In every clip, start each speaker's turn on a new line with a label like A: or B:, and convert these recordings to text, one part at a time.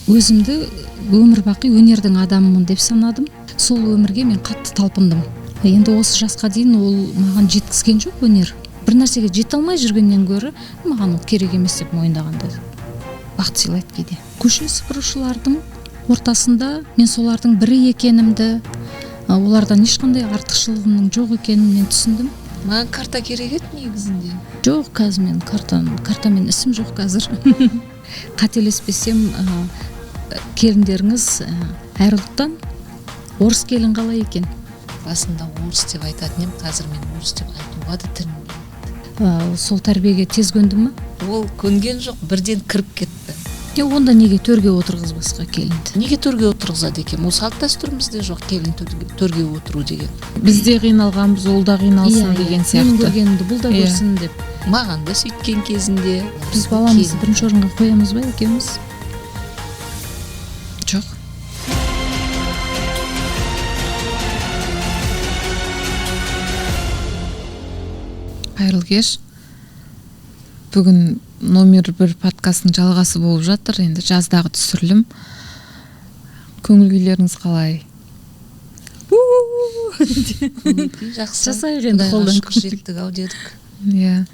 A: өзімді өмір бақи өнердің адамымын деп санадым. Сол өмірге мен қатты талпындым. Енді осы жасқа дейін ол маған жеткізген жоқ өнер. Бір нәрсеге жете алмай жүргеннен гөрі маған ол керек емес деп мойындағанда бақыт сыйлайды кейде. Көше сыпырушылардың ортасында мен солардың бірі екенімді, олардан ешқандай артықшылығымның жоқ екенін мен түсіндім.
B: Маған карта керек еді негізінде.
A: Жоқ, қазір мен картамен ісім жоқ қазір. Қателеспесем, келіндеріңіз әр ұлттан орыс келін қалай екен?
B: Басында орыс деп айтатын ем, қазір мен орыс деп айтуға да тілім.
A: Сол тәрбиеге тез көнді ме?
B: Ол көнген жоқ, бірден кіріп кетті.
A: Онда неге төрге отырғызбасқа келінді?
B: Неге төрге отырғызады екен? Ол салт дәстүрімізде жоқ келін төрге отыру деген.
C: Бізде қиналғанбыз, ол да қиналсын деген сияқты.
A: Мен көргенімді бұл да көрсін деп.
B: Маған да сөйткен кезінде.
A: Біз баламызды бірінші орынға қоямыз ба екеуміз?
C: Жоқ. Қайырлы кеш. Бүгін номер 1 подкасттың жалғасы болып жатыр. Енді жаздағы түсірілім. Көңіл күйлеріңіз қалай?
B: Жақсы.
A: Жасайық енді қолдан
B: жеттік ау дедік.
C: Иә.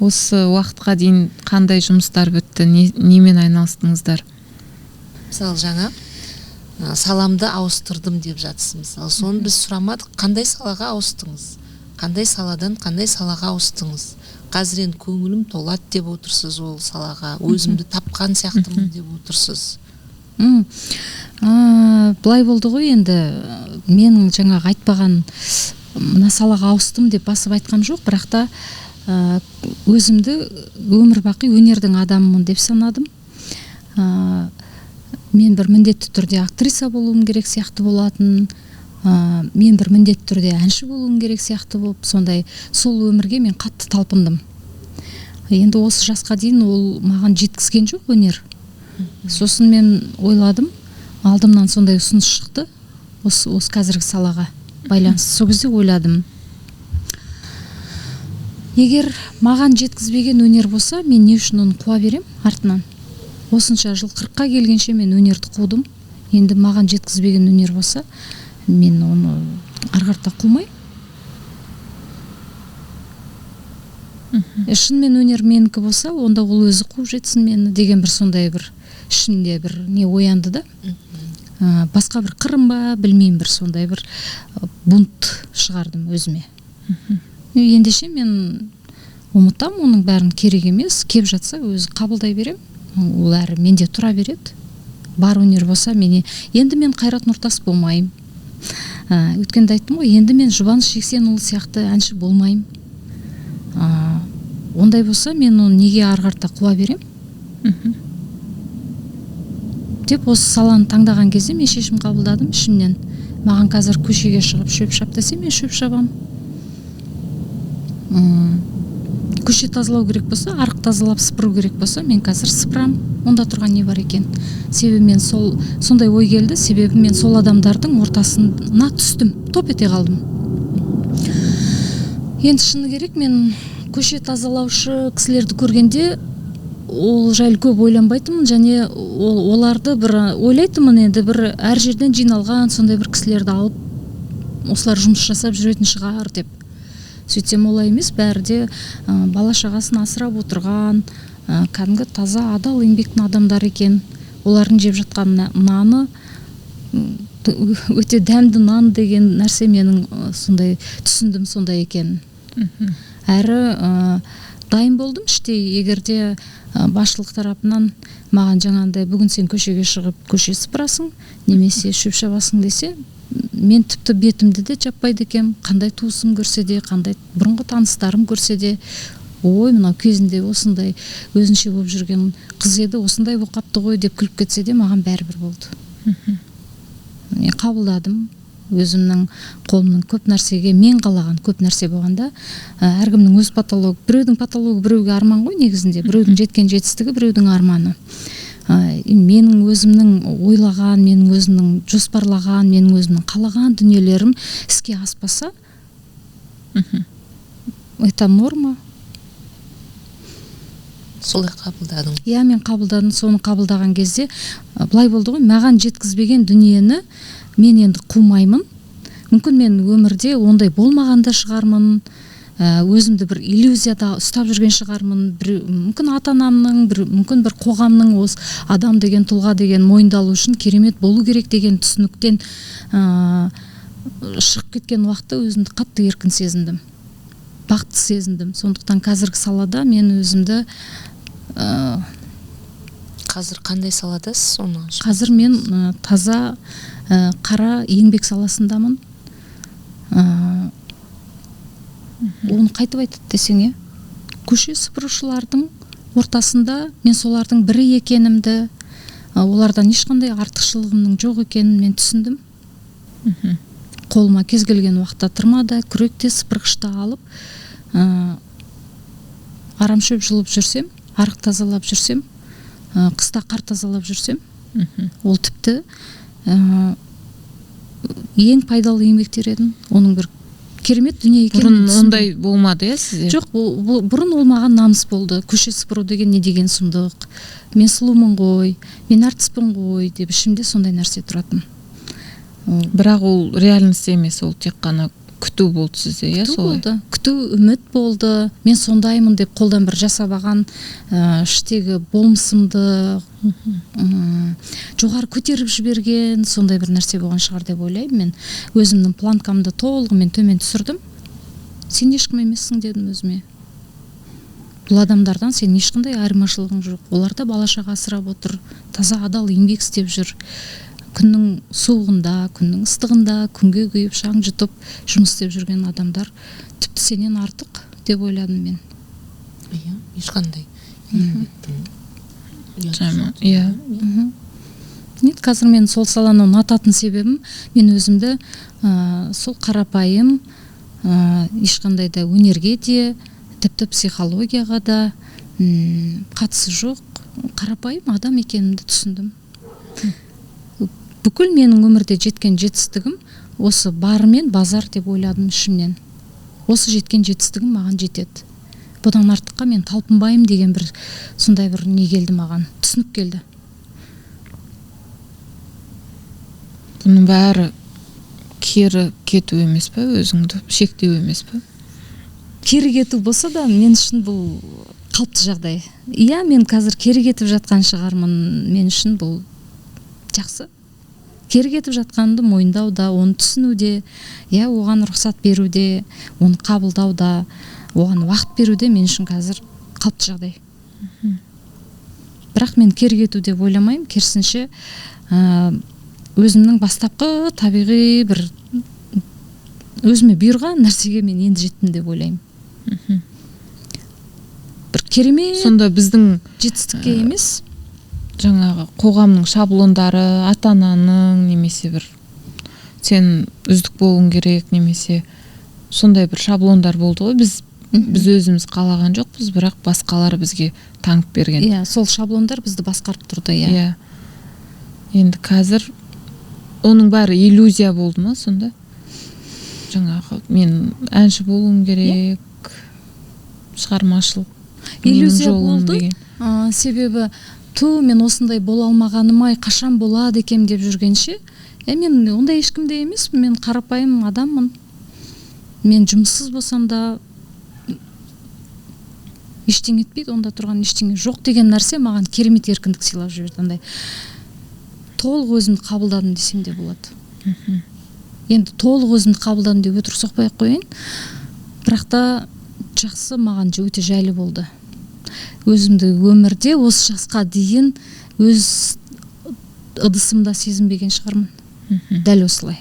C: Осы уақытқа дейін қандай жұмыстар бітті? Немен айналыстыңыздар?
B: Мысалы жаңа саламды ауыстырдым деп жатсыз. Мысалы соны біз сұрамадық. Қандай салаға ауыстыңыз? Қандай саладан қандай салаға ауыстыңыз? Қазір енді көңілім толады деп отырсыз ол салаға. Өзімді тапқан сияқтымын деп отырсыз.
A: Былай болды ғой енді. Менің жаңағы айтпаған мына салаға ауыстым деп басып айтқан жоқ, бірақ та өзімді өмір бақи өнердің адамымын деп санадым. Мен бір міндетті түрде актриса болуым керек сияқты болатын. Мен бір міндетті түрде әнші болуым керек сияқты болып, сондай сол өмірге мен қатты талпындым. Енді осы жасқа дейін ол маған жеткізген жоқ өнер. Сосын мен ойладым, алдымнан сондай ұсыныс шықты, осы қазіргі салаға байланысты. Сол кезде ойладым, егер маған жеткізбеген өнер болса, мен не үшін оны қуа берем артынан? Осынша жыл 40-қа келгенше мен өнерді қудым. Енді маған жеткізбеген өнер болса, мен оны арғарта қылмай. Шынымен өнер менікі болса, онда ол өзі қуып жетсін мені деген бір сондай бір ішімде бір не оянды да. Басқа бір қырым ба, білмеймін, бір сондай бір бунт шығардым өзіме. Ендеше мен ұмытам, оның бәрін керек емес, кеп жатса өзі қабылдай берем. Ол әрі менде тұра береді. Бар өнер болса, енді мен Қайрат Нұртас болмайым. Өткенде айттым ғой, енді мен Жұбаныш Жексенұлы сияқты әнші болмайым. Ондай болса, мен оны неге арғарта қуа берем? Деп осы саланы таңдаған кезде мен шешім қабылдадым ішімнен. Маған қазір көшеге шығып шөп шап десе, мен шөп шабам. Көше тазалау керек болса, арық тазалап сыпыру керек болса, мен қазір сыпырам. Онда тұрған не бар екен? Себебі мен сондай ой келді, себебі мен сол адамдардың ортасына түстім, топ ете қалдым. Енді шыны керек, мен көше тазалаушы кісілерді көргенде ол жайлы көп ойланбайтынмын, және оларды бір ойлайтынмын, енді бір әр жерден жиналған сондай бір кісілерді алып, осылар жұмыс жасап жүретін шығар деп. Сөйтсем олай емес, бәрі де бала шағасын асырап отырған, кәдімгі таза адал еңбектің адамдар екен. Олардың жеп жатқан наны өте дәмді нан деген нәрсе менің сондай түсіндім, сондай екен. Әрі дайын болдым іштей, егерде басшылық тарапынан маған жаңағындай бүгін сен көшеге шығып көше сыпырасың, немесе шөп шабасың десе, мен тіпті бетімді де жаппайды екем. Қандай туысым көрсе де, қандай бұрынғы таныстарым көрсе де, ой, мынау кезінде осындай өзінше болып жүрген қыз еді, осындай болып қапты ғой деп күліп кетсе де, маған бәрібір болды. Мен қабылдадым. Өзімнің қолымның көп нәрсеге, мен қалаған көп нәрсе болғанда, әркімнің өз патологы, біреудің патологы біреуге арман ғой негізінде, біреудің жеткен жетістігі біреудің арманы. Менің өзімнің ойлаған, менің өзімнің жоспарлаған, менің өзімнің қалаған дүниелерім іске аспаса, это норма.
B: солай қабылдадың.
A: Иә, мен қабылдадым. Соны қабылдаған кезде былай болды ғой, маған жеткізбеген дүниені мен енді қумаймын. Мүмкін мен өмірде ондай болмағанда шығармын, өзімді бір иллюзияда ұстап жүрген шығармын. Мүмкін ата-анамның, мүмкін бір қоғамның осы адам деген, тұлға деген мойындалу үшін керемет болу керек деген түсініктен шығып кеткен уақытта өзімді қатты еркін сезіндім, бақытты сезіндім. Сондықтан қазіргі салада мен өзімді
B: Қазір қандай саладасыз соны?
A: Қазір мен таза қара еңбек саласындамын. Оны қайтып айтады десең, көше сыпырушылардың ортасында мен солардың бірі екенімді, олардан ешқандай артықшылығымның жоқ екенін мен түсіндім. Қолыма кез келген уақытта тұрмада, күректе, сыпырғышта алып, арамшөп жұлып жүрсем, арық тазалап жүрсем, қыста қар тазалап жүрсем, ол тіпті ең пайдалы еңбектер еді. Оның бір керемет дүние екенін.
C: Бұрын ондай болмады, сізде?
A: Жоқ, бұрын ол маған намыс болды. Көше сыпыру деген не деген сұмдық. Мен сұлумын ғой, мен әртіспін ғой деп ішімде сондай нәрсе тұратын.
C: Бірақ ол реальность емес, ол тек қана күту болды сізде, солай?
A: Күту, үміт болды. Мен сондаймын деп қолдан бір жасап алған іштегі болмысымды жоғары көтеріп жіберген сондай бір нәрсе болған шығар деп ойлаймын. Мен өзімнің планкамды толығымен төмен түсірдім. Сен ешкім емессің дедім өзіме. Бұл адамдардан сен ешқандай айырмашылығың жоқ. Олар да бала шаға асырап отыр, таза адал еңбек істеп жүр. Күннің суығында, күннің ыстығында, күнге күйіп, шаң жұтып жұмыс істеп жүрген адамдар тіпті сенен артық деп ойладым мен.
B: Иә, ешқандай.
A: Қазір мен сол саланы ұнататын себебім, мен өзімді сол қарапайым, ешқандай да өнерге де, тіпті психологияға да қатысы жоқ, қарапайым адам екенімді түсіндім. Бүкіл менің өмірде жеткен жетістігім осы барымен базар деп ойладым ішімнен. Осы жеткен жетістігім маған жетеді. Бұдан артыққа мен талпынбаймын деген бір сондай бір не келді маған, түсінік келді.
C: Бұның бәрі кері кету емес пе, өзіңді шектеу емес пе?
A: Кері кету болса да мен үшін бұл қалыпты жағдай. Иә, мен қазір кері кетіп жатқан шығармын, мен үшін бұл жақсы. Кері кетіп жатқанды мойындауда, оны түсінуде, оған рұқсат беруде, оны қабылдауда, оған уақыт беруде мен үшін қазір қалыпты жағдай. Бірақ мен кері кету деп ойламаймын, керісінше өзімнің бастапқы табиғи бір өзіме бұйырған нәрсеге мен енді жеттім деп ойлаймын. Бір керемет
C: сонда біздің
A: жетістікке емес,
C: жаңағы қоғамның шаблондары, ата-ананың немесе бір сен үздік болуың керек немесе сондай бір шаблондар болды ғой. Біз өзіміз қалаған жоқпыз, бірақ басқалар бізге таңып берген.
A: Иә, сол шаблондар бізді басқарып тұрды, иә.
C: Енді қазір оның бәрі иллюзия болды ма сонда? Жаңағы мен әнші болуым керек, шығармашылық
A: иллюзия болды. Себебі мен осындай бола алмағаным-ай, қашан болады екем деп жүргенше, мен ондай ешкімде емес, мен қарапайым адаммын. Мен жұмыссыз болсам да ештеңе етпейді, онда тұрған ештеңе жоқ деген нәрсе маған керемет еркіндік сыйлап жіберді. Толық өзімді қабылдадым десем де болады. Енді толық өзімді қабылдадым деп өтірік соқпай-ақ қояйын, бірақ та жақсы, маған өте жайлы болды. Өзімді өмірде осы жасқа дейін өз ыдысымда сезінбеген шығармын. Дәл осылай.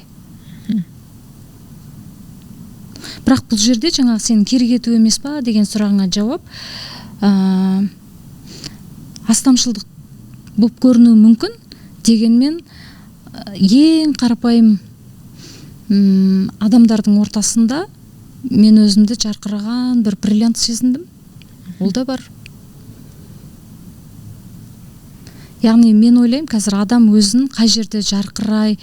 A: Бірақ бұл жерде жаңағы сен кері кету емес па деген сұрағыңа жауап, астамшылдық болып көрінуі мүмкін, дегенмен ең қарапайым адамдардың ортасында мен өзімді жарқыраған бір бриллиант сезіндім. Ол да бар. Яғни мен ойлаймын, қазір адам өзін қай жерде жарқырадым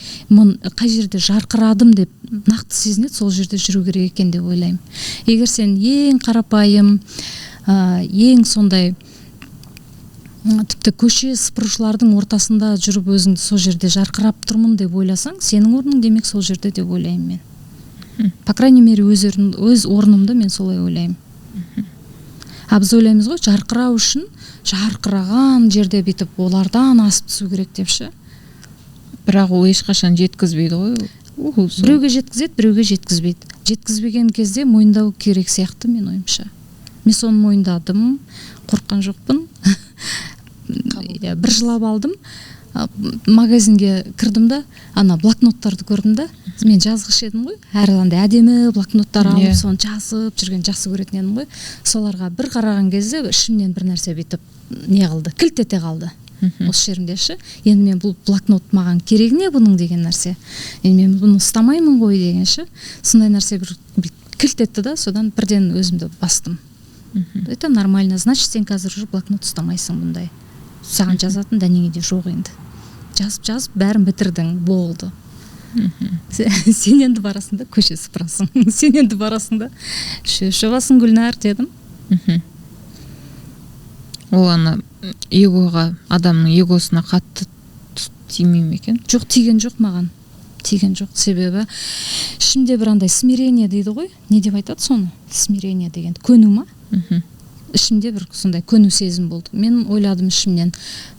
A: деп нақты сезінеді, сол жерде жүру керек екен деп ойлаймын. Егер сен ең қарапайым, ең сондай тіпті көше сыпырушылардың ортасында жүріп өзіңді сол жерде жарқырап тұрмын деп ойласаң, сенің орның демек сол жерде деп ойлаймын мен. По крайней мере, өз орнымды мен солай ойлаймын. Біз ойлаймыз ғой, жарқырау үшін жарқыраған жерде бүйтіп олардан асып түсу керек деп ше.
C: Бірақ ол ешқашан жеткізбейді ғой.
A: Біреуге жеткізеді, біреуге жеткізбейді. Жеткізбеген кезде мойындау керек сияқты мен ойымша. Мен соны мойындадым, қорыққан жоқпын. Бір жылап алдым, магазинге кірдім да, ана блокноттарды көрдім да, мен жазғыш едім ғой, әрі әдемі блокноттар алып, соны жазып жүрген жақсы көретін едім ғой. Соларға бір қараған кезде ішімнен бір нәрсе бүйтіп не қылды, кілт ете қалды. Осы жерімде ше, енді мен бұл блокнот маған керек не бұның деген нәрсе. Енді мен бұны ұстамаймын ғой деген ше. Сондай нәрсе бір кілт етті да, содан бірден өзімді бастым. Это нормально, значит, сен қазір уже блокнот ұстамайсың бұндай. Саған жазатын дәнеңе де жоқ енді. Жазып бәрін бітірдің, болды. Сен енді барасың да көше сыпырасың. Сен енді барасың да шөбасың Гүлнар дедім.
C: Ол ана эгоға, адамның эгосына қатты тимей ме екен?
A: Жоқ, тиген жоқ маған. Тиген жоқ, себебі ішімде бір андай смирение дейді ғой. Не деп айтады соны? Смирение деген көну ма? Ішімде бір сондай көну сезім болды. Мен ойладым ішімнен.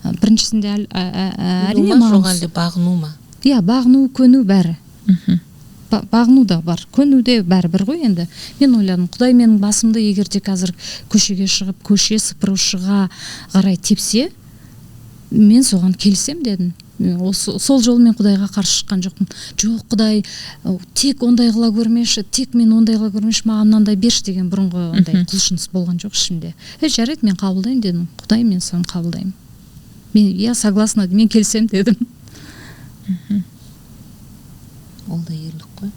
A: Біріншісінде әрине
B: маған бағыну ма?
A: Иә, бағыну, көну бәрі. Бағыну да бар, көну де бәрі бір ғой енді. Мен ойладым, Құдай менің басымды егерде қазір көшеге шығып, көше сыпырушыға қарай тепсе, мен соған келсем дедім. Сол жолы мен Құдайға қарсы шыққан жоқпын. Жоқ, Құдай, тек ондай қыла көрмеші, тек мен ондай қыла көрмеші, маған мынандай берші деген бұрынғы ондай құлшыныс болған жоқ ішімде. Жарайды, мен қабылдаймын дедім. Құдай, мен соны қабылдаймын. Мен согласна, мен келсем дедім.
B: Ол да ерлік қой.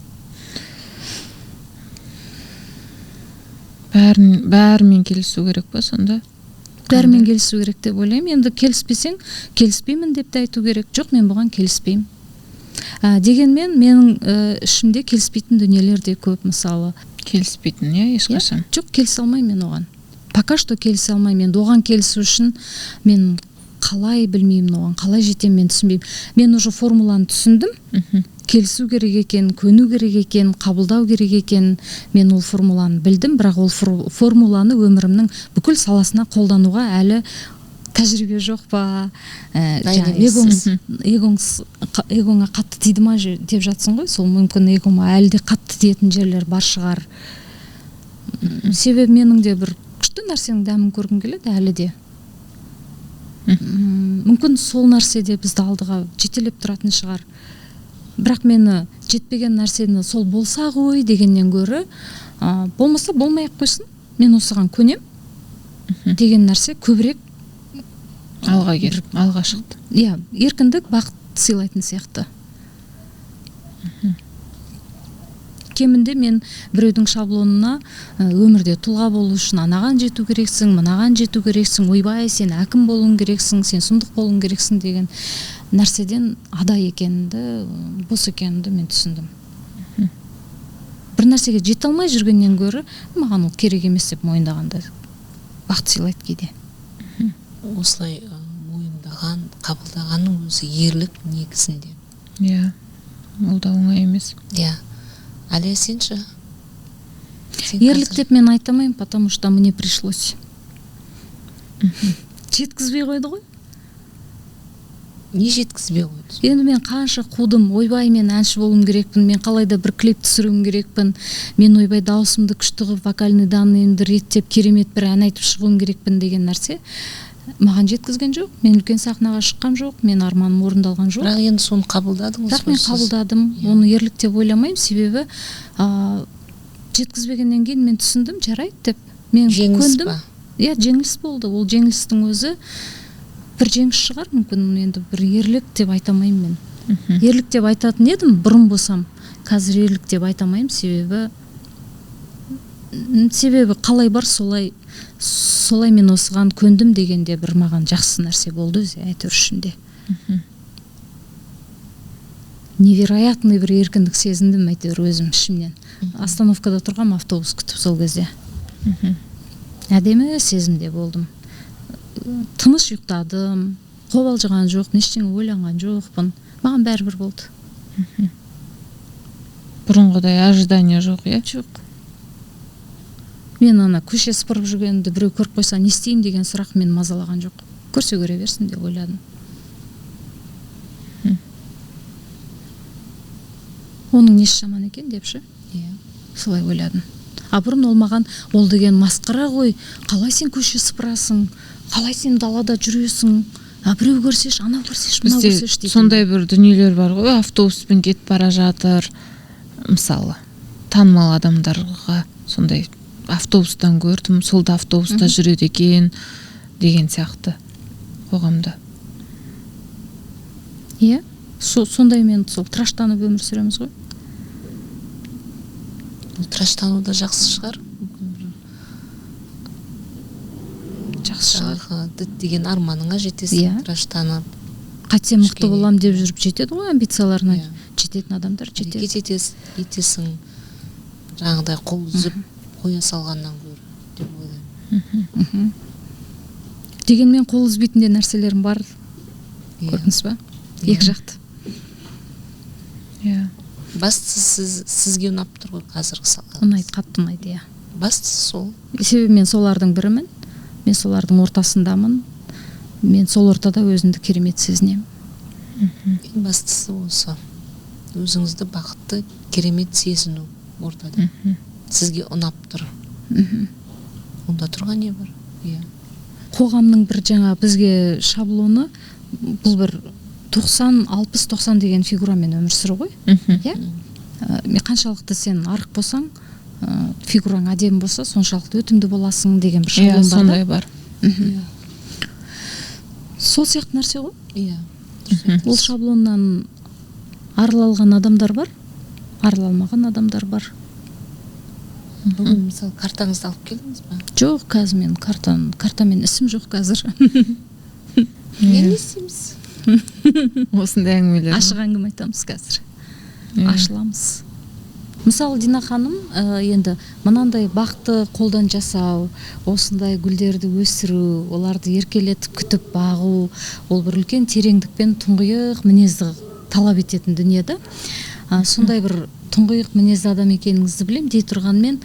C: Бәрімен келісу керек па сонда?
A: Бәрімен келісу керек деп ойлаймын. Енді келіспесең, келіспеймін деп те айту керек. Жоқ, мен бұған келіспеймін. Дегенмен менің ішімде келіспейтін дүниелер де көп, мысалы.
C: Келіспейтін, ешқашан?
A: Жоқ, келісе алмаймын мен оған. Пока что келісе алмаймын. Енді оған келісу үшін мен қалай білмеймін оған, қалай жетем мен түсінбеймін. Мен уже формуланы түсіндім. Келісу керек екен, көну керек екен, қабылдау керек екен. Мен ол формуланы білдім, бірақ ол формуланы өмірімнің бүкіл саласына қолдануға әлі тәжірибе жоқ па? Эгоңа қатты тиді ма деп жатсың ғой, сол мүмкін эгома әлі де қатты тиетін жерлер бар шығар. Себебі менің де бір күшті нәрсенің дәмін көргім келеді әлі де. Мүмкін сол нәрседе бізді алдыға жетелеп тұратын шығар. Бірақ мені жетпеген нәрсені сол болса ғой дегеннен гөрі, болмаса болмай-ақ қойсын, мен осыған көнем деген нәрсе көбірек
C: алға шықты.
A: Иә, еркіндік бақыт сыйлайтын сияқты. Кемінде мен біреудің шаблонына өмірде тұлға болу үшін анаған жету керексің, мынаған жету керексің, ойбай, сен әкім болуың керексің, сен сұмдық болуың керексің деген нәрседен ада екенді, бос екенді мен түсіндім. Бір нәрсеге жете алмай жүргеннен гөрі, маған ол керек емес деп мойындағанда бақыт сыйлайды кейде.
B: Осылай мойындаған, қабылдағанның өзі ерлік негізінде.
C: Иә, ол да оңай емес.
B: Иә. Әлия, сенші?
A: Ерлік деп мен айтамайым, потому что мне пришлось. Жеткізбей қойды ғой.
B: Не жеткізбей қойды?
A: Енді мен қанша қудым, ойбай, мен әнші болуым керекпін, мен қалайда бір клип түсіруім керекпін, мен ойбай даусымды күшті қылып, вокальный данныйымды реттеп, керемет бір ән айтып шығуым керекпін деген нәрсе маған жеткізген жоқ. Мен үлкен сахнаға шыққан жоқ, мен арманым орындалған жоқ.
B: Бірақ енді соны қабылдадыңыз.
A: Бірақ мен қабылдадым, оны ерлік деп ойламаймын, себебі жеткізбегеннен кейін мен түсіндім, жарайды деп. Мен көндім. Иә, жеңіліс болды. Ол жеңілістің өзі бір жеңіс шығар, мүмкін енді бір ерлік деп айтамаймын мен. Ерлік деп айтатын едім бұрын болсам. Қазір ерлік деп айтамаймын, себебі қалай бар солай мен осыған көндім дегенде бір маған жақсы нәрсе болды өзі әйтеуір ішінде. Невероятный бір еркіндік сезіндім әйтеуір өзім ішімнен. Остановкада тұрғам, автобус күтіп сол кезде. Әдемі сезімде болдым. тыныш ұйықтадым, қобалжыған жоқпын, ештеңе ойланған жоқпын, маған бәрібір болды.
C: Бұрынғыдай ожидание жоқ, иә?
A: Жоқ. Мен ана көше сыпырып жүргенімді біреу көріп қойса не істеймін деген сұрақ мені мазалаған жоқ. Көрсе көре берсін деп ойладым. Оның несі жаман екен деп ше? Солай ойладым. А бұрын ол маған ол деген масқара ғой, қалай сен көше сыпырасың, қалай сен далада жүресің, біреу көрсеш, анау көрсеш, мынау көрсеш
C: дейді. Сондай бір дүниелер бар ғой, автобуспен кетіп бара жатыр, мысалы танымал адамдарға сондай автобустан көрдім, сол да автобуста жүреді екен деген сияқты қоғамда.
A: Иә, сондай мен сол траштанып өмір сүреміз ғой.
B: Траштану да жақсы шығар.
A: Жақсы шығар.
B: Деген арманыңа жетесің, траштанып.
A: Қайтсем мықты болам деп жүріп жетеді ғой, амбицияларына жететін адамдар жетеді.
B: Етесің, жаңағыдай қол үзіп қоя салғаннан гөрі деп ойлаймын.
A: Дегенмен қол үзбейтінде нәрселерім бар. Көрдіңіз ба? Екі жақты.
B: Бастысы сізге ұнап тұр ғой қазіргі салаңыз.
A: Ұнайды, қатты ұнайды, иә.
B: Бастысы сол.
A: Себебі мен солардың бірімін, мен солардың ортасындамын, мен сол ортада өзімді керемет сезінемін.
B: Ең бастысы осы. Өзіңізді бақытты, керемет сезіну ортада. Сізге ұнап тұр. Онда тұрған не бар?
A: Қоғамның бір жаңа бізге шаблоны, бұл бір 90-60-90 деген фигурамен өмір сүру ғой. Қаншалықты сен арық болсаң, фигураң әдемі болса, соншалықты өтімді боласың деген бір шаблон бар.
C: Сондай бар.
A: Сол сияқты нәрсе ғой. Ол шаблоннан арылалған адамдар бар, арылалмаған адамдар бар.
B: Бүгін мысалы картаңызды алып келдіңіз ба?
A: Жоқ, қазір мен картамен ісім жоқ қазір.
B: Не істейміз?
C: Осындай әңгімелер.
A: Ашық әңгіме айтамыз қазір. Ашыламыз. Мысалы Дина ханым енді мынандай бақты қолдан жасау, осындай гүлдерді өсіру, оларды еркелетіп күтіп бағу, ол бір үлкен тереңдікпен тұңғиық мінезді талап ететін дүниеді. Сондай бір тұңғиық мінезді адам екеніңізді білем дей тұрғанмен,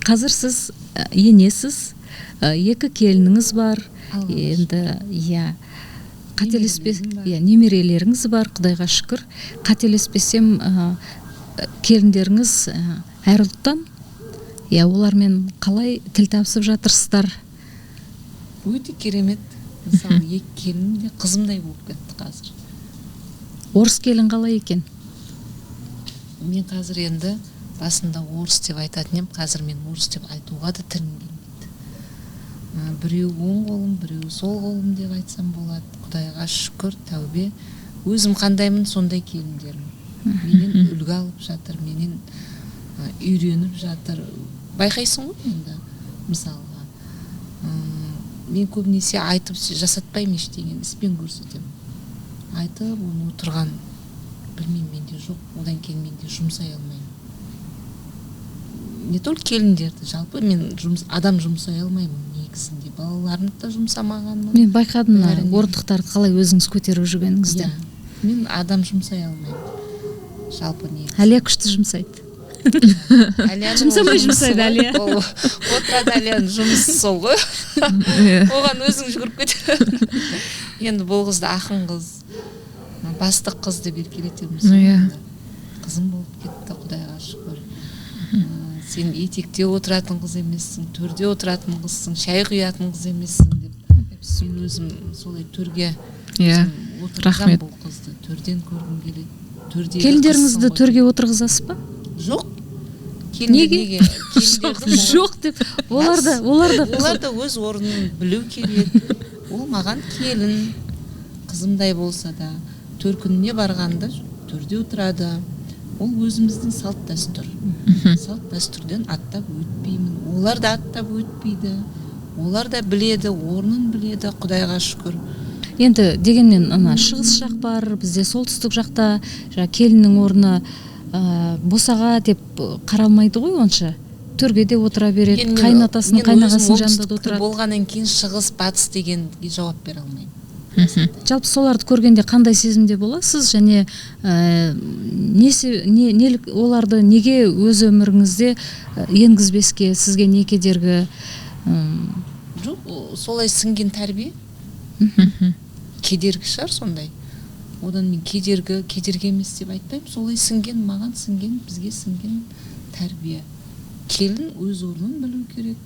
A: қазір сіз енесіз, екі келініңіз бар, енді немерелеріңіз бар, Құдайға шүкір. Қателеспесем, келіндеріңіз әр ұлттан, олармен қалай тіл табысып жатырсыздар?
B: Өте керемет. Мысалы, екі келін де қызымдай болып кетті қазір.
A: Орыс келін қалай екен?
B: Мен қазір енді басында орыс деп айтатын ем, қазір мен орыс деп айтуға да тілім келмейді. Біреу оң қолым, біреу сол қолым деп айтсам болады. Құдайға шүкір, тәубе. Өзім қандаймын, сондай келіндерім. Менен үлгі алып жатыр, менен үйреніп жатыр. Байқайсың ғой енді, мысалға. Мен көбінесе айтып жасатпаймын ештеңені, іспен көрсетемін. Айтып, оны отырған білмеймін, менде жоқ, одан кейін менде жұмсай алмаймын. Не только келіндерді, жалпы мен адам жұмсай алмаймын негізінде. Балаларымды да жұмсамағанмын.
A: Мен байқадым орындықтарды қалай өзіңіз көтеріп жүргеніңізді.
B: Мен адам жұмсай алмаймын. Жалпы негізі.
A: Әлия күшті жұмсайды.
B: Жұмсамай жұмсайды Әлия. Отырады Әлияның жұмысы сол ғой. Оған өзің жүгіріп кет. Енді бұл қызды ақын қыз, бастық қыз деп еркелетеміз. Қызым болып кетті, Құдайға шүкір. Сен етекте отыратын қыз емессің, төрде отыратын қызсың, шай құятын қыз емессің деп. Мен өзім солай төрге отырғызам бұл қызды. Төрден көргім келеді.
A: Келіндеріңізді төрге отырғызасыз ба?
B: Жоқ.
A: Неге? Жоқ деп. Олар
B: да өз орнын білу керек. Ол маған келін, қызымдай болса да, төр күніне барғанда төрде отырады. Ол өзіміздің салт дәстүр. Салт дәстүрден аттап өтпеймін. Олар да аттап өтпейді. Олар да біледі, орнын біледі, Құдайға шүкір.
A: Енді дегенмен шығыс жақ бар, бізде солтүстік жақта келіннің орны босаға деп қаралмайды ғой онша. төрге де отыра береді,
B: Мен-
A: қайнатасының
B: мен
A: қайнағасының
B: өзім
A: жанында да
B: оңтүстіктің
A: отырады.
B: болғаннан кейін шығыс батыс дегенге жауап бере алмаймын.
A: Жалпы соларды көргенде қандай сезімде боласыз, және оларды неге өз өміріңізде енгізбеске, сізге не кедергі?
B: Жоқ, солай сіңген тәрбие. Кедергі шығар сондай. Одан мен кедергі емес деп айтпаймын. Солай сіңген, маған сіңген, бізге сіңген тәрбие. Келін өз орнын білу керек,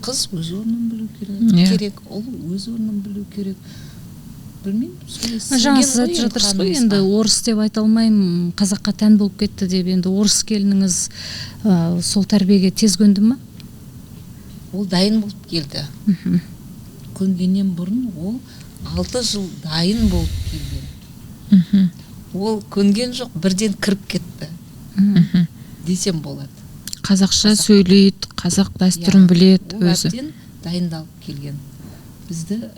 B: қыз өз орнын білу керек, ұл өз орнын білу керек. Білмеймін, солай сіңген.
A: Жаңа сіз айтып жатырсыз ғой, енді орыс деп айта алмаймын, қазаққа тән болып кетті деп. Енді орыс келініңіз сол тәрбиеге тез көнді ма?
B: Ол дайын болып келді. Көнгеннен бұрын ол 6 жыл дайын болып келген. Ол көнген жоқ, бірден кіріп кетті десем болады.
C: Қазақша сөйлейді, қазақ дәстүрін біледі
B: Ол
C: өзі.
B: әбден дайындалып келген. Бізді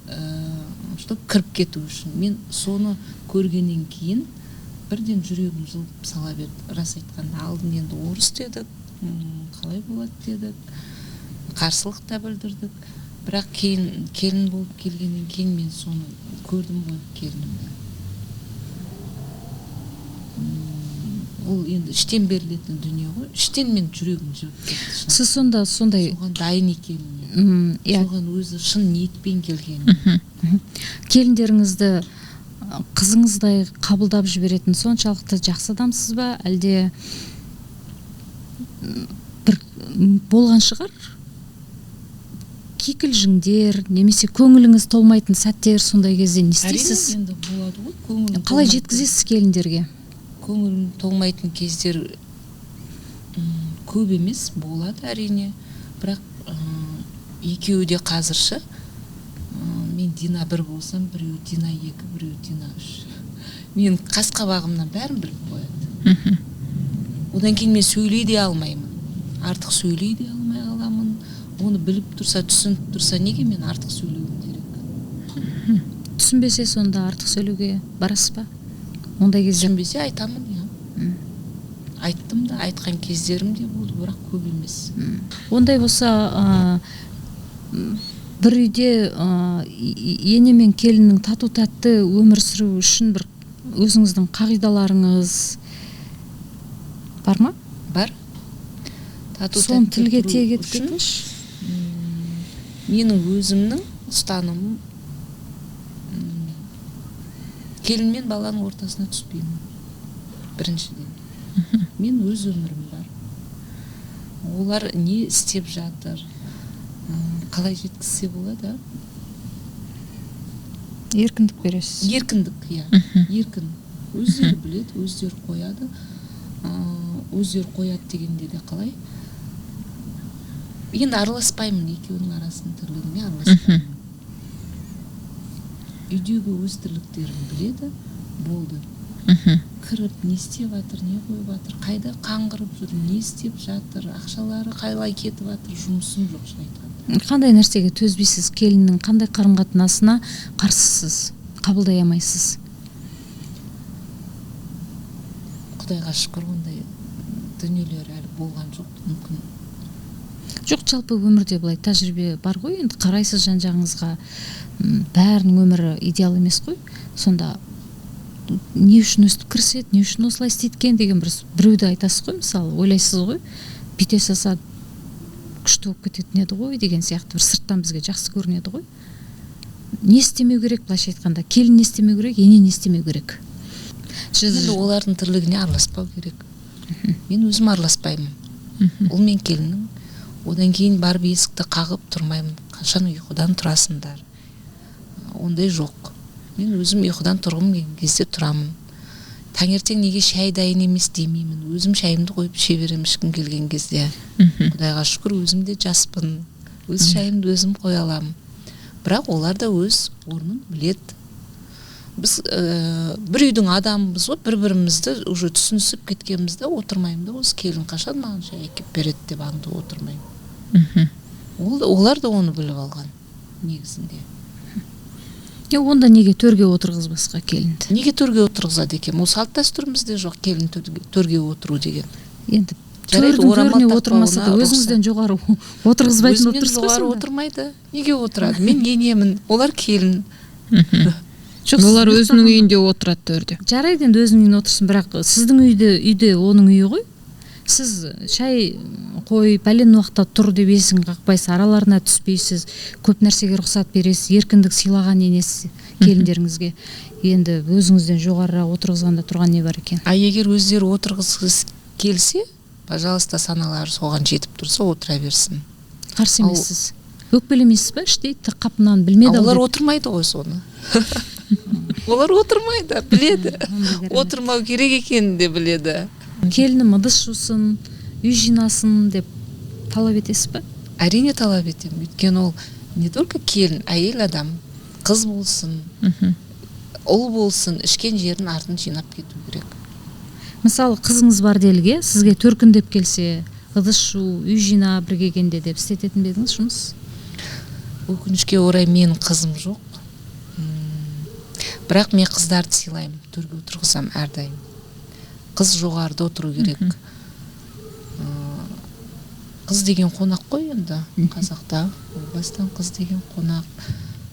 B: чтоб кіріп кету үшін. Мен соны көргеннен кейін бірден жүрегім жылып сала берді. Рас айтқанда, алдын енді орыс дедік, қалай болады дедік, қарсылық та білдірдік. Бірақ кейін келін болып келгеннен кейін мен соны көрдім ғой, келінімді. Ол енді іштен берілетін дүние ғой. Іштен мен жүрегім жүріп кетті.
A: Сіз сонда сондай
B: Соған дайын екеніне, соған өзі шын ниетпен келгеніне.
A: Келіндеріңізді қызыңыздай қабылдап жіберетін соншалықты жақсы адамсыз ба, әлде бір болған шығар? Кикілжіңдер, немесе көңіліңіз толмайтын сәттер, сондай кезде не істейсіз?
B: Әрине енді болады ғой, көңілім
A: Қалай жеткізесіз келіндерге?
B: Көңілім толмайтын кездер көп емес, болады әрине. Бірақ екеуі де қазірші. Мен Дина 1 болсам, біреу Дина 2, біреу Дина 3. Мен қас-қабағымнан бәрін біліп қояды. Одан кейін мен сөйлей де алмаймын. Артық сөйлей де алмай қаламын. Оны біліп тұрса, түсініп тұрса, неге мен артық сөйлеуім керек?
A: Түсінбесе сонда артық сөйлеуге барасыз ба? Ондай кезде
B: Түсінбесе айтамын, айттым да, айтқан кездерім де болды, бірақ көп емес.
A: Ондай болса, бір үйде ене мен келіннің тату тәтті өмір сүру үшін бір өзіңіздің қағидаларыңыз бар ма?
B: Бар. Тату
A: Соны
B: тәтті
A: тілге
B: тұру
A: тиек
B: үшін
A: етіңізші.
B: менің өзімнің ұстанымым, келін мен баланың ортасына түспеймін. Біріншіден. Мен өз өмірім бар. Олар не істеп жатыр, қалай жеткізсе болады?
A: Еркіндік бересіз.
B: Еркіндік, еркін. Өздері біледі, өздері қояды. Өздері қояды дегенде де қалай? Енді араласпаймын, екеуінің арасының тірлігіне араласпаймын. Үйдегі өз тірліктерін біледі, болды. Кіріп, не істеп жатыр, не қойып жатыр, қайда қаңғырып жүр, не істеп жатыр, ақшалары қалай кетіп жатыр, жұмысым жоқ шайтан.
A: Қандай нәрсеге төзбейсіз? Келіннің қандай қарым-қатынасына қарсысыз, қабылдай алмайсыз?
B: Құдайға шүкір, ондай дүниелер әлі болған жоқ, мүмкін.
A: Жоқ, жалпы өмірде былай тәжірибе бар ғой, енді қарайсыз жан-жағыңызға, бәрінің өмірі идеал емес қой. Сонда не үшін өстіп кіріседі, не үшін осылай істейді екен деген біреуді айтасыз ғой, мысалы, ойлайсыз ғой, бүйте салса күшті болып кететін еді ғой деген сияқты бір сырттан бізге жақсы көрінеді ғой. Не істемеу керек, былайша айтқанда? Келін не істемеу керек, ене не істемеу керек?
B: Енді олардың тірлігіне араласпау керек. Мен өзім араласпаймын. Ол мен келіннің. Одан кейін барып есікті қағып тұрмаймын. Қашан ұйқыдан тұрасыңдар? Ондай жоқ. Мен өзім ұйқыдан тұрғым келген кезде тұрамын. Таңертең неге шай дайын емес демеймін. Өзім шайымды қойып іше беремін ешкім келген кезде. Құдайға шүкір, өзім де жаспын. Өз шайымды өзім қоя аламын. Бірақ олар да өз орнын біледі. Біз бір үйдің адамымыз ғой, бір-бірімізді уже түсінісіп кеткенімізде отырмаймын да, осы келін қашан маған шай әкеп береді деп аңды отырмаймын. Олар да оны біліп алған негізінде.
A: Онда неге төрге отырғызбасқа келінді?
B: Неге төрге отырғызады екен? Ол салт дәстүрімізде жоқ, келін төрге отыру деген.
A: Енді төрдің төріне отырмаса да өзіңізден жоғары отырғызбайтын болып
B: өзімнен
A: тұрсыз ғой
B: жоғары
A: сонда?
B: отырмайды. Неге отырады? Мен енемін, олар келін.
A: Жоқ,
C: олар
A: сіз
C: өзінің
A: ұйықтаған-
C: үйінде отырады төрде.
A: Жарайды енді өзінің үйінде отырсын, бірақ сіздің үйде оның үйі ғой. Сіз шай қой пәлен уақытта тұр деп есігін қақпайсыз, араларына түспейсіз, көп нәрсеге рұқсат бересіз, еркіндік сыйлаған енесіз келіндеріңізге. Енді өзіңізден жоғарырақ отырғызғанда тұрған не бар екен?
B: А егер өздері отырғызғысы келсе, пожалуйста, саналары соған жетіп тұрса отыра берсін.
A: Қарсы емессіз. Өкпелемейсіз ба іштей қапынан білмеді
B: Олар
A: деп?
B: отырмайды ғой соны. Олар отырмайды, біледі. Отырмау керек екенін де біледі.
A: Келінім ыдыс жусын, үй жинасын деп талап етесіз ба?
B: Әрине талап етемін. Өйткені ол не только келін, әйел адам, қыз болсын, ұл болсын, ішкен жерін артын жинап кету керек.
A: Мысалы қызыңыз бар делге, сізге төркіндеп келсе, ыдыс жу, үй жина бірге келгенде деп істететін бе едіңіз жұмыс?
B: Өкінішке орай менің қызым жоқ. Бірақ мен қыздарды сыйлаймын, төрге отырғызам әрдайым. Қыз жоғарыда отыру керек. Қыз деген қонақ қой енді қазақта. Бастан қыз деген қонақ.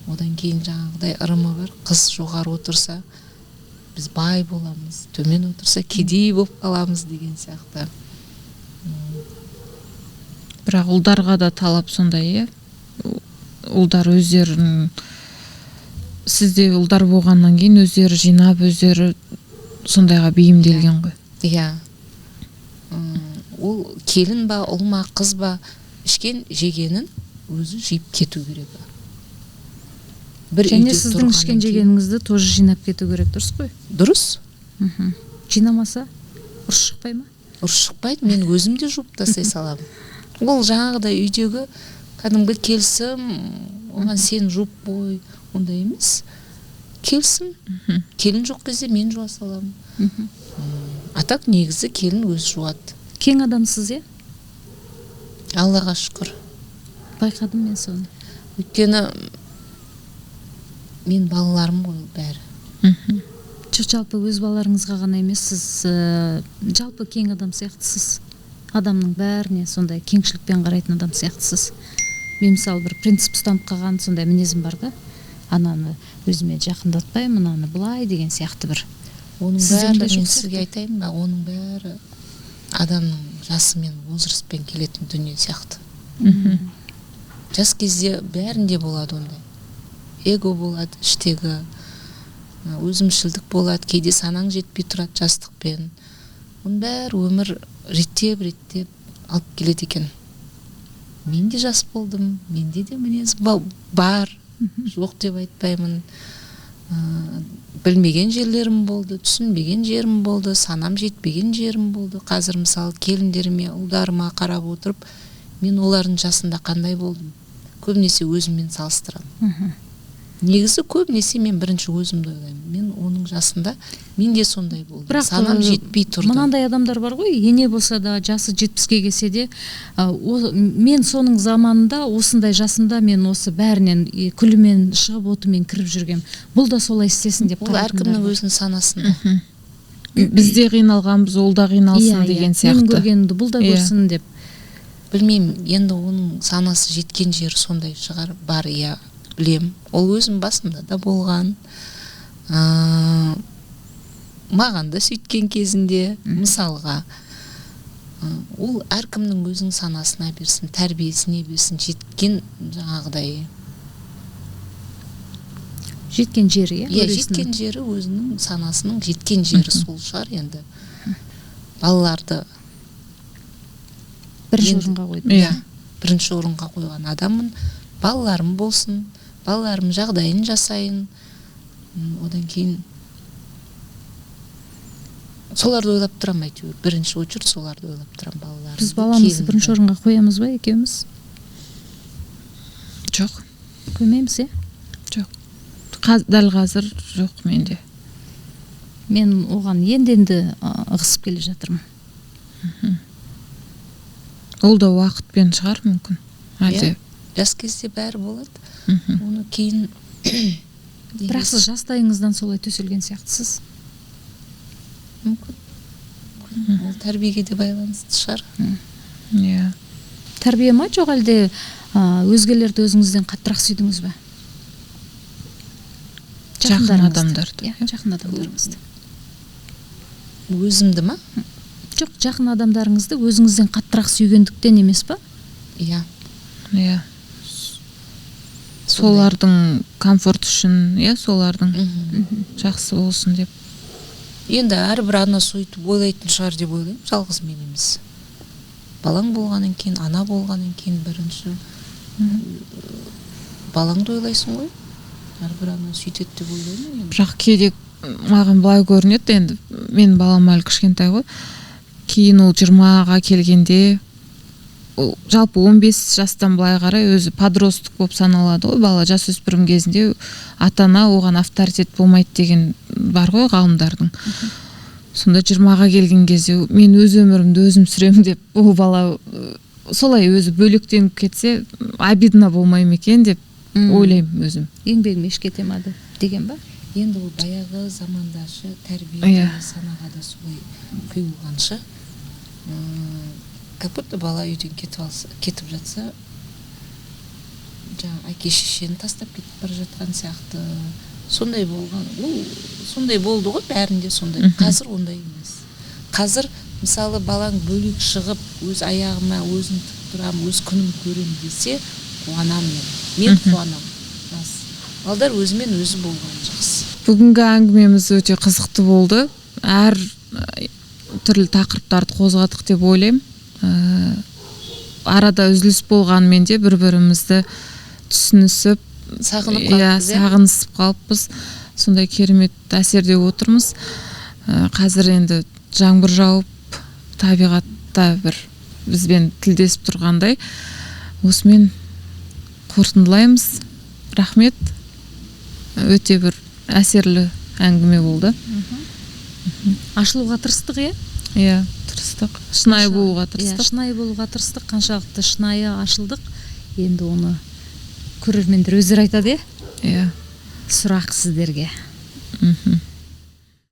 B: Одан кейін жаңағыдай ырымы бар. Қыз жоғары отырса, біз бай боламыз. Төмен отырса, кедей болып қаламыз деген сияқты.
C: Бірақ ұлдарға да талап сондай, ұлдар өздерін, сізде ұлдар болғаннан кейін өздері жинап, өздері сондайға бейімделген ғой.
B: Иә. Ол келін ба, ұл ма, қыз ба, ішкен жегенін өзі жиып кету керек.
A: Және сіздің ішкен жегеніңізді тоже жинап кету керек, дұрыс қой?
B: Дұрыс.
A: Жинамаса ұрыс шықпай ма?
B: Ұрыс шықпайды, мен өзім де жуып тастай саламын. Ол жаңағыдай үйдегі кәдімгі келісім, оған сен жуып қой, ондай емес. Келсін, келін жоқ кезде мен жуа саламын. Атақ негізі келін өзі жуады.
A: Кең адамсыз, е?
B: Аллаға шүкір.
A: Байқадым мен соны.
B: Өйткені мен балаларым ғой бәрі.
A: Жалпы өз балаларыңызға ғана емес, сіз жалпы кең адам сияқтысыз. Адамның бәріне сондай кеңшілікпен қарайтын адам сияқтысыз. Мен мысалы бір принцип ұстанып қалған сондай мінезім бар да. Ананы өзіме жақындатпай, мынаны былай деген сияқты бір.
B: Оның бәрі, мен сізге айтайын ба, оның бәрі адамның жасымен, возрастпен келетін дүние сияқты. Жас кезде бәрінде болады ондай. Эго болады іштегі, өзімшілдік болады, кейде санаң жетпей тұрады жастықпен. Оның бәрі өмір реттеп алып келеді екен. Мен де жас болдым, менде де мінез бар, жоқ деп айтпаймын. Білмеген жерлерім болды, түсінбеген жерім болды, санам жетпеген жерім болды. Қазір мысалы келіндеріме, ұлдарыма қарап отырып, мен олардың жасында қандай болдым? Көбінесе өзіммен салыстырамын. Негізі көбінесе мен бірінші өзімді ойлаймын. Мен оның жасында мен де сондай болдым.
A: Бірақ
B: санам жетпей тұрды.
A: Мынандай адамдар бар ғой, ене болса да, жасы 70-ке келсе де, мен соның заманында, осындай жасымда мен осы бәрінен күлімен шығып, отымен кіріп жүргем. Бұл да солай істесін деп
B: ол әркімнің өзінің санасында.
C: Бізде қиналғанбыз, ол да қиналсын деген сияқты.
A: Мен көргенімді бұл да көрсін деп.
B: Білмеймін, енді оның санасы жеткен жері сондай шығар, бар, иә, білем. Ол өзім басында да болған. Маған да сөйткен кезінде, мысалға, ол әркімнің өзінің санасына берсін, тәрбиесіне берсін, жеткен жаңағыдай.
A: Жеткен жері,
B: иә? Жеткен жері өзінің санасының жеткен жері сол шығар енді. Балаларды
A: бірінші орынға қойды.
B: Иә, бірінші орынға қойған адаммын. Балаларым болсын, балаларым жағдайын жасайын. Одан кейін соларды ойлап тұрам әйтеуір. Бірінші очередь соларды ойлап тұрам, балаларым.
A: Біз баламызды бірінші орынға қоямыз ба екеуміз?
C: Жоқ.
A: Қоймаймыз, е?
C: Жоқ. Дәл қазір жоқ менде.
A: Мен оған енді ығысып келе жатырмын.
C: Ол да уақытпен шығар мүмкін. Әлде
B: жас кезде бәрі болады. Оны кейін
A: бірақ сіз жастайыңыздан солай төселген сияқтысыз.
B: Мүмкін. Ол тәрбиеге де байланысты шығар.
C: Иә.
A: Тәрбие ма, жоқ әлде өзгелерді өзіңізден қаттырақ сүйдіңіз бе?
C: Жақын адамдарды.
A: Жақын адамдарыңызды.
B: Өзімді ма?
A: Жоқ, жақын адамдарыңызды өзіңізден қаттырақ сүйгендіктен емес па?
B: Иә.
C: Иә. Солардың комфорт үшін, солардың жақсы болсын деп.
B: Енді әрбір ана сөйтіп ойлайтын шығар деп ойлаймын, жалғыз мен емес. Балаң болғаннан кейін, ана болғаннан кейін бірінші балаңды ойлайсың ғой. Әрбір ана сөйтеді деп ойлаймын.
C: Бірақ кейде маған былай көрінеді, енді мен балам әлі кішкентай ғой. Кейін ол 20-ға келгенде, жалпы 15 жастан былай қарай өзі подростық болып саналады ғой. Бала жасөспірім кезінде ата-ана оған авторитет болмайды деген бар ғой ғалымдардың. Сонда 20-ға келген кезде мен өз өмірімді өзім сүремін деп, ол бала солай өзі бөлектеніп кетсе, обидно болмай ма екен деп ойлаймын өзім.
A: Еңбегім еш кетемеді деген ба?
B: Енді ол баяғы замандашы тәрбие санаға да солай құйылғанша, как будто бала үйден кетіп жатса, жаңа әке шешені тастап кетіп бара жатқан сияқты. Сондай болған, сондай болды ғой, бәрінде сондай. Қазір ондай емес. Қазір мысалы балаң бөлек шығып, өз аяғыма өзім тік тұрам, өз күнім көрем десе, қуанам мен қуанам. Балдар өзімен өзі болған жақсы.
C: Бүгінгі әңгімеміз өте қызықты болды. Әр түрлі тақырыптарды қозғадық деп ойлаймын. Арада үзіліс болғанмен де бір-бірімізді түсінісіп, сағынысып қалыппыз. Сондай керемет әсерде отырмыз. Қазір енді жаңбыр жауып, табиғатта бір бізбен тілдесіп тұрғандай. Осымен қорытындылаймыз. Рахмет. Өте бір әсерлі әңгіме болды.
A: Ашылуға тырыстық,
C: Иә, тырыстық. Шынайы болуға тырыстық.
A: Шынайы болуға тырыстық. Қаншалықты шынайы ашылдық. Енді оны көрермендер өздері айтады,
C: Иә.
A: Сұрақ сіздерге.